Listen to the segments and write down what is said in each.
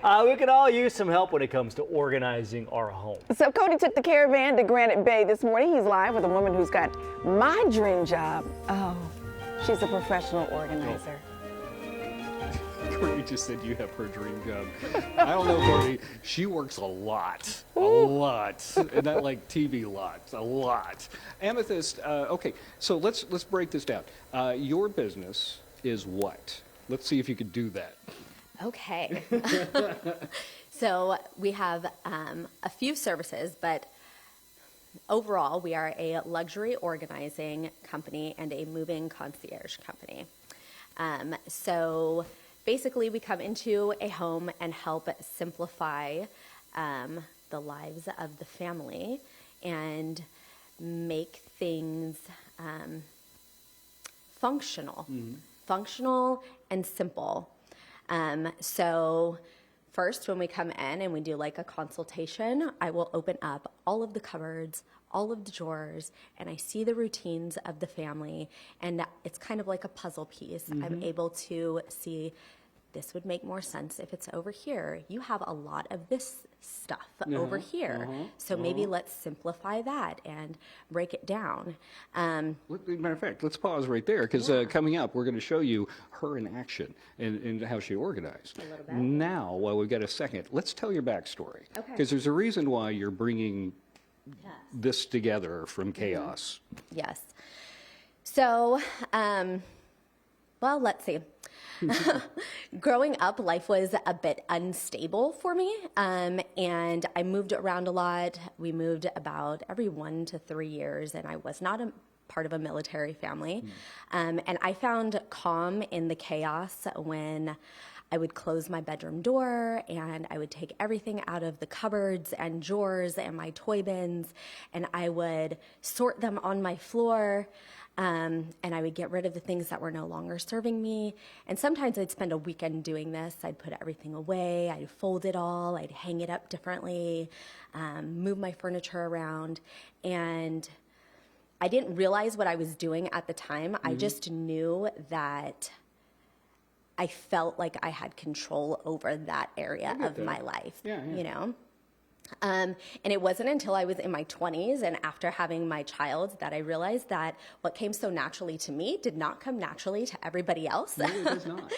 We can all use some help when it comes to organizing our home. So Cody took the Caravan to Granite Bay this morning. He's live with a woman who's got my dream job. Oh, she's a professional organizer. Courtney just said you have her dream job. I don't know, Courtney. She works a lot. And not like TV lots, a lot. Amethyst, okay, so let's break this down. Your business is what? Let's see if you could do that. Okay. So we have a few services, but overall we are a luxury organizing company and a moving concierge company. So basically we come into a home and help simplify the lives of the family and make things functional. Functional and simple. So first, when we come in and we do like a consultation, I will open up all of the cupboards, all of the drawers, and I see the routines of the family, and it's kind of like a puzzle piece. I'm able to see this would make more sense if it's over here. You have a lot of this stuff over here. So maybe let's simplify that and break it down. Matter of fact, let's pause right there because coming up, we're going to show you her in action and how she organized. A little bit. Now, while we've got a second, let's tell your backstory. Okay. Because there's a reason why you're bringing this together from chaos. Yes. So, well, let's see. Growing up, life was a bit unstable for me, and I moved around a lot. We moved about every 1 to 3 years, and I was not a part of a military family. And I found calm in the chaos when I would close my bedroom door and I would take everything out of the cupboards and drawers and my toy bins, and I would sort them on my floor. And I would get rid of the things that were no longer serving me. And sometimes I'd spend a weekend doing this. I'd put everything away, I'd fold it all, I'd hang it up differently, move my furniture around. And I didn't realize what I was doing at the time. I just knew that I felt like I had control over that area of my life, you know? And it wasn't until I was in my 20s and after having my child that I realized that what came so naturally to me did not come naturally to everybody else. No, it does not.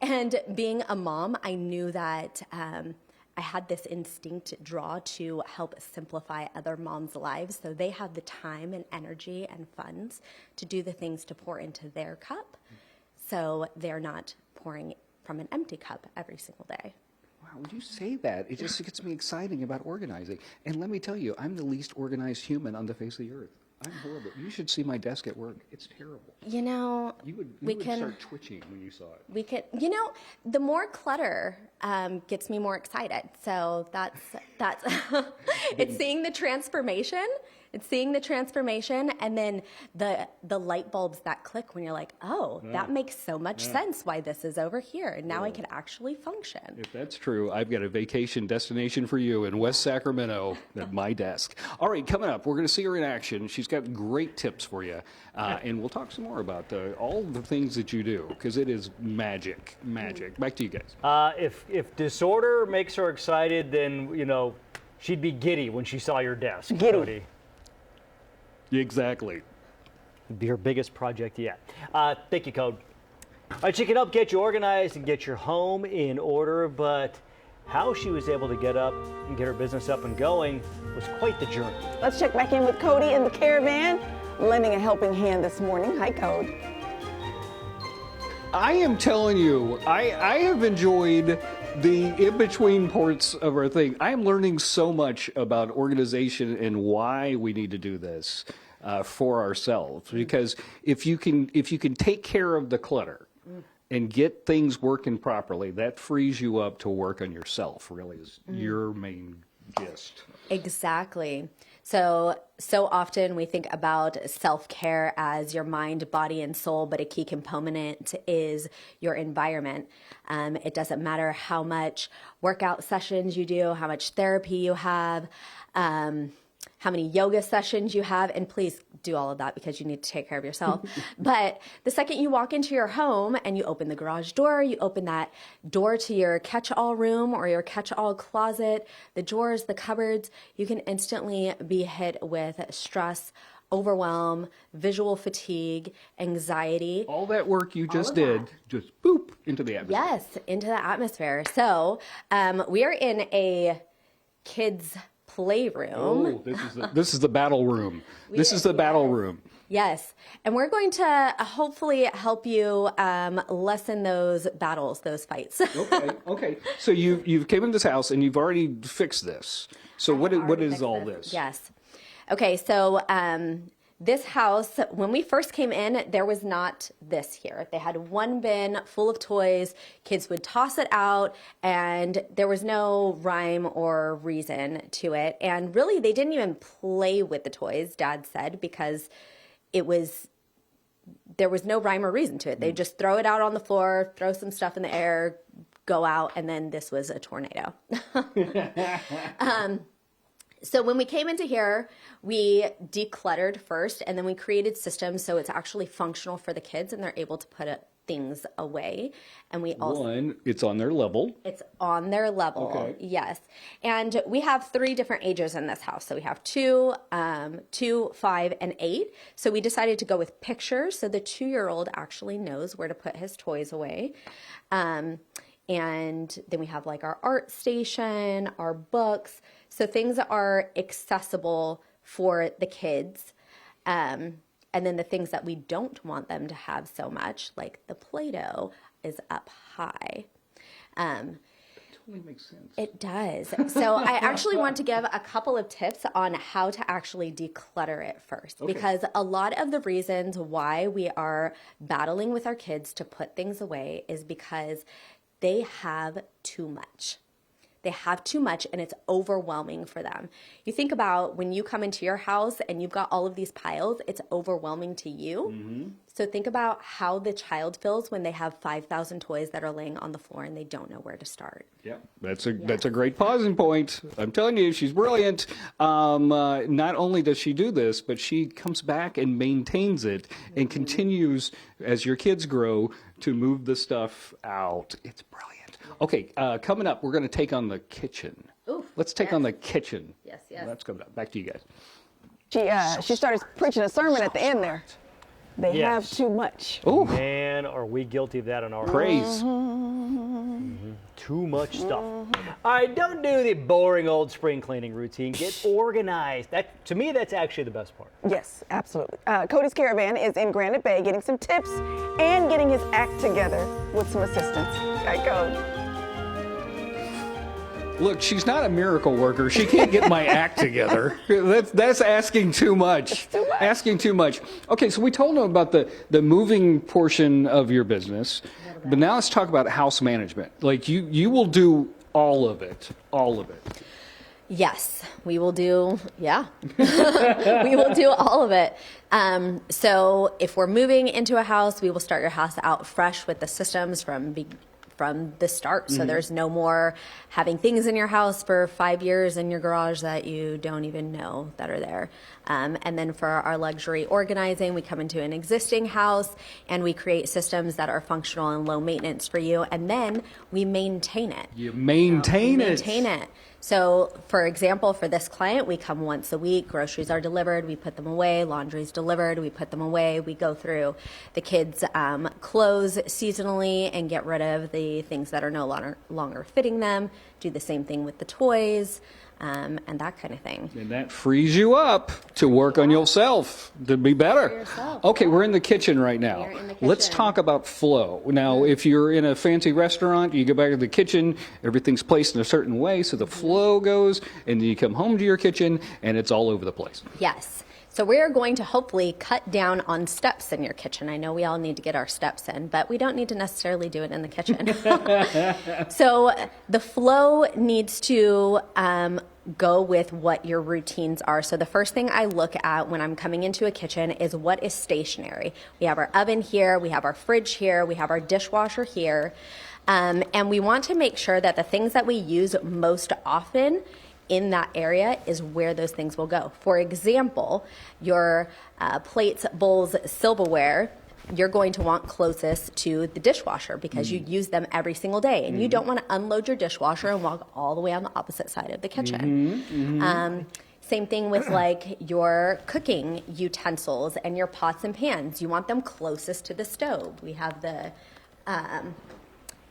And being a mom, I knew that I had this instinct draw to help simplify other moms' lives so they have the time and energy and funds to do the things to pour into their cup so they're not pouring from an empty cup every single day. Wow, when you say that, it just gets me exciting about organizing. And let me tell you, I'm the least organized human on the face of the earth. I'm horrible. You should see my desk at work. It's terrible. You know, You would start twitching when you saw it. we could, you know, the more clutter gets me more excited. So that's it's seeing the transformation. It's seeing the transformation, and then the light bulbs that click when you're like, oh, that makes so much sense why this is over here, and now I can actually function. If that's true, I've got a vacation destination for you in West Sacramento at my desk. All right, coming up, we're going to see her in action. She's got great tips for you, and we'll talk some more about all the things that you do, because it is magic. Back to you guys. If disorder makes her excited, then, you know, she'd be giddy when she saw your desk, Giddy. Cody. Exactly. It'd be her biggest project yet. Thank you, Code. All right, she can help get you organized and get your home in order, but how she was able to get up and get her business up and going was quite the journey. Let's check back in with Cody in the Caravan, lending a helping hand this morning. Hi, Cody. I am telling you, I have enjoyed the in-between parts of our thing. I am learning so much about organization and why we need to do this for ourselves. Because if you can take care of the clutter and get things working properly, that frees you up to work on yourself, really is your main gist. Exactly. So often we think about self-care as your mind, body, and soul, but a key component is your environment. It doesn't matter how much workout sessions you do, how much therapy you have. how many yoga sessions you have, and please do all of that because you need to take care of yourself. But the second you walk into your home and you open the garage door, you open that door to your catch-all room or your catch-all closet, the drawers, the cupboards, you can instantly be hit with stress, overwhelm, visual fatigue, anxiety. All that work you just did, just boop into the atmosphere. Yes, into the atmosphere. So we are in a kids' playroom. Oh, this is the battle room. This is the battle room. Yes, and we're going to hopefully help you lessen those battles, those fights. Okay. So you've came in this house and you've already fixed this. So what is all this? Yes. Okay, so this house, when we first came in, there was not this here. They had one bin full of toys. Kids would toss it out, and there was no rhyme or reason to it. And really, they didn't even play with the toys, Dad said, because there was no rhyme or reason to it. They'd just throw it out on the floor, throw some stuff in the air, go out, and then this was a tornado. So when we came into here, we decluttered first, and then we created systems so it's actually functional for the kids and they're able to put things away. And we also it's on their level. It's on their level. Okay. Yes. And we have 3 different ages in this house. So we have 2, 5, and 8. So we decided to go with pictures so the 2-year-old actually knows where to put his toys away. And then we have like our art station, our books. So things are accessible for the kids. And then the things that we don't want them to have so much, like the Play-Doh, is up high. Totally makes sense. It does. So I actually want to give a couple of tips on how to actually declutter it first. Okay. Because a lot of the reasons why we are battling with our kids to put things away is because they have too much. They have too much and it's overwhelming for them. You think about when you come into your house and you've got all of these piles, it's overwhelming to you. Mm-hmm. So think about how the child feels when they have 5,000 toys that are laying on the floor and they don't know where to start. Yeah, that's a great pausing point. I'm telling you, she's brilliant. Not only does she do this, but she comes back and maintains it and continues as your kids grow to move the stuff out. It's brilliant. Okay, coming up, we're going to take on the kitchen. Ooh, Let's take on the kitchen. Yes. That's coming up. Back to you guys. She started preaching a sermon at the end there. They have too much. Ooh. Man, are we guilty of that on our Praise. Too much stuff. All right, don't do the boring old spring cleaning routine. Get organized. That, to me, that's actually the best part. Yes, absolutely. Cody's Caravan is in Granite Bay getting some tips and getting his act together with some assistance. Hi, Cody. Look, she's not a miracle worker. She can't get my act together. That's asking too much. Too much. Asking too much. Okay, so we told them about the moving portion of your business, but now let's talk about house management. Like you will do all of it. All of it. Yes, we will do, we will do all of it. So if we're moving into a house, we will start your house out fresh with the systems from the start. So there's no more having things in your house for 5 years in your garage that you don't even know that are there. And then for our luxury organizing, we come into an existing house and we create systems that are functional and low maintenance for you. And then we maintain it. You maintain it. Maintain it. So, for example, for this client, we come once a week, groceries are delivered, we put them away, laundry's delivered, we put them away, we go through the kids' clothes seasonally and get rid of the things that are no longer fitting them, do the same thing with the toys, and that kind of thing. And that frees you up to work on yourself, to be better. Okay, we're in the kitchen right now. We're in the kitchen. Let's talk about flow. Now, if you're in a fancy restaurant, you go back to the kitchen, everything's placed in a certain way, so the flow goes, and then you come home to your kitchen, and it's all over the place. Yes. So we're going to hopefully cut down on steps in your kitchen. I know we all need to get our steps in, but we don't need to necessarily do it in the kitchen. So the flow needs to go with what your routines are. So the first thing I look at when I'm coming into a kitchen is what is stationary. We have our oven here, we have our fridge here, we have our dishwasher here, and we want to make sure that the things that we use most often in that area is where those things will go. For example, your plates, bowls, silverware, you're going to want closest to the dishwasher because you use them every single day, and you don't want to unload your dishwasher and walk all the way on the opposite side of the kitchen. Same thing with like your cooking utensils and your pots and pans. You want them closest to the stove. We have the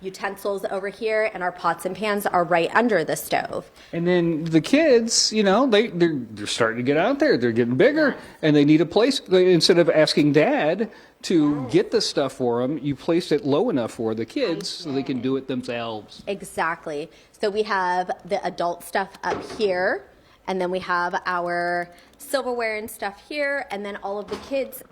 utensils over here, and our pots and pans are right under the stove. And then the kids, you know, they're starting to get out there. They're getting bigger, and they need a place. Instead of asking Dad to get the stuff for them, you placed it low enough for the kids so they can do it themselves. Exactly. So we have the adult stuff up here, and then we have our silverware and stuff here, and then all of the kids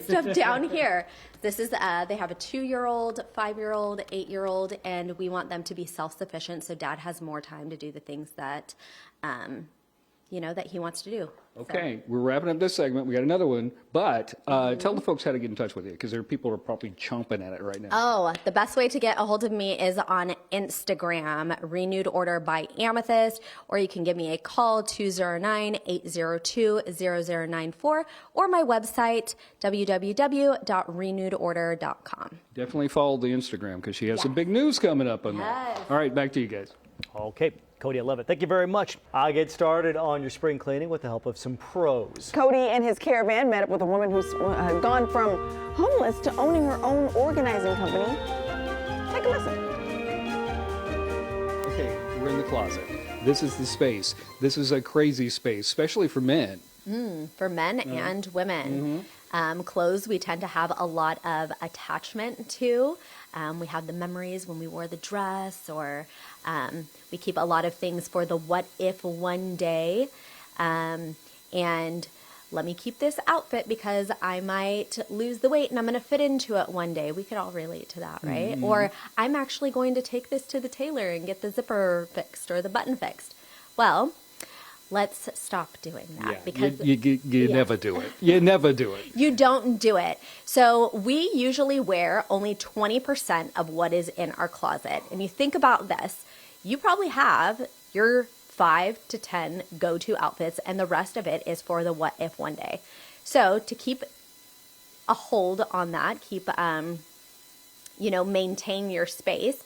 stuff down here. This is, they have a 2-year-old, 5-year-old, 8-year-old, and we want them to be self-sufficient so Dad has more time to do the things that, that he wants to do. Okay, we're wrapping up this segment. We got another one, but tell the folks how to get in touch with you, because there are people who are probably chomping at it right now. Oh, the best way to get a hold of me is on Instagram, Renewed Order by Amethyst, or you can give me a call, 209-802-0094, or my website, www.renewedorder.com. Definitely follow the Instagram, because she has some big news coming up on that. All right, back to you guys. Okay, Cody, I love it. Thank you very much. I'll get started on your spring cleaning with the help of some pros. Cody and his Caravan met up with a woman who's gone from homeless to owning her own organizing company. Take a listen. Okay, we're in the closet. This is the space. This is a crazy space, especially for men. For men and women. Clothes we tend to have a lot of attachment to. We have the memories when we wore the dress, or we keep a lot of things for the what if one day. And let me keep this outfit because I might lose the weight and I'm going to fit into it one day. We could all relate to that, right? Or I'm actually going to take this to the tailor and get the zipper fixed or the button fixed. Well, let's stop doing that because you never do it. You never do it. You don't do it. So we usually wear only 20% of what is in our closet. And you think about this, you probably have your 5 to 10 go-to outfits, and the rest of it is for the what if one day. So to keep a hold on that, maintain your space,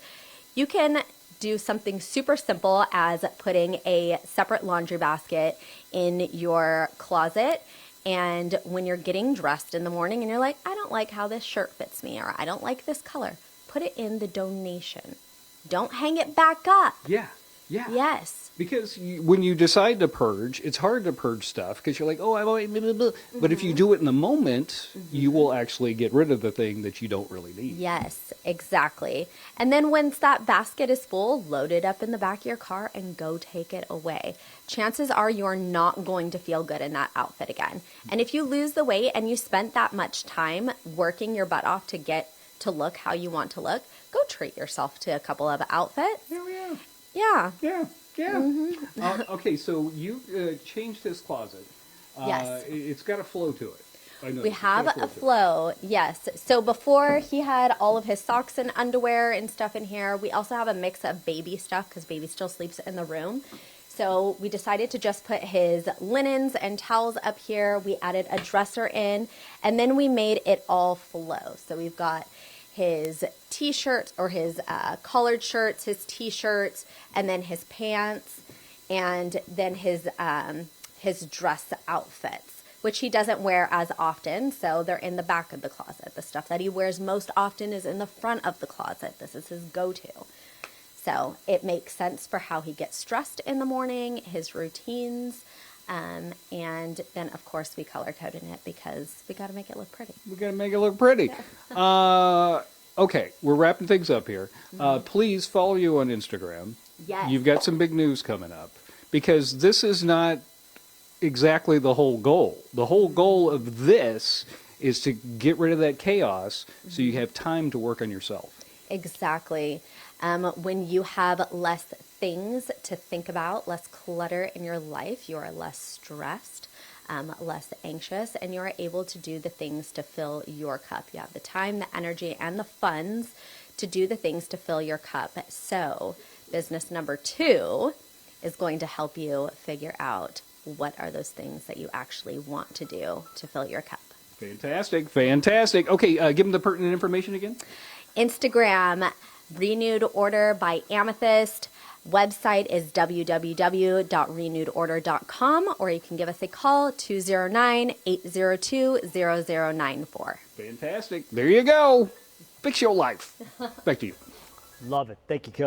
you can do something super simple as putting a separate laundry basket in your closet. And when you're getting dressed in the morning and you're like, I don't like how this shirt fits me, or I don't like this color, put it in the donation. Don't hang it back up. Yeah. Yes. Because when you decide to purge, it's hard to purge stuff because you're like, oh, I've always blah, blah, blah. But if you do it in the moment, you will actually get rid of the thing that you don't really need. Yes, exactly. And then once that basket is full, load it up in the back of your car and go take it away. Chances are you're not going to feel good in that outfit again. And if you lose the weight and you spent that much time working your butt off to get to look how you want to look, go treat yourself to a couple of outfits. Yeah. Okay, so you changed this closet. Yes. It's got a flow to it. I know We have a flow, yes. So before he had all of his socks and underwear and stuff in here, we also have a mix of baby stuff because baby still sleeps in the room. So we decided to just put his linens and towels up here. We added a dresser in, and then we made it all flow. So we've got his t-shirts or his collared shirts, his t-shirts, and then his pants, and then his dress outfits, which he doesn't wear as often, so they're in the back of the closet. The stuff that he wears most often is in the front of the closet. This is his go-to. So it makes sense for how he gets dressed in the morning, his routines, and then, of course, we color-coded it because we got to make it look pretty. We got to make it look pretty. Okay, we're wrapping things up here. Please follow you on Instagram. Yes. You've got some big news coming up because this is not exactly the whole goal. The whole goal of this is to get rid of that chaos so you have time to work on yourself. Exactly. When you have less things to think about, less clutter in your life, you are less stressed, less anxious, and you're able to do the things to fill your cup. You have the time, the energy, and the funds to do the things to fill your cup. So business number 2 is going to help you figure out what are those things that you actually want to do to fill your cup. Fantastic, fantastic. Okay, give them the pertinent information again. Instagram, Renewed Order by Amethyst. Website is www.renewedorder.com, or you can give us a call, 209-802-0094. Fantastic. There you go. Fix your life. Back to you. Love it. Thank you, Cody.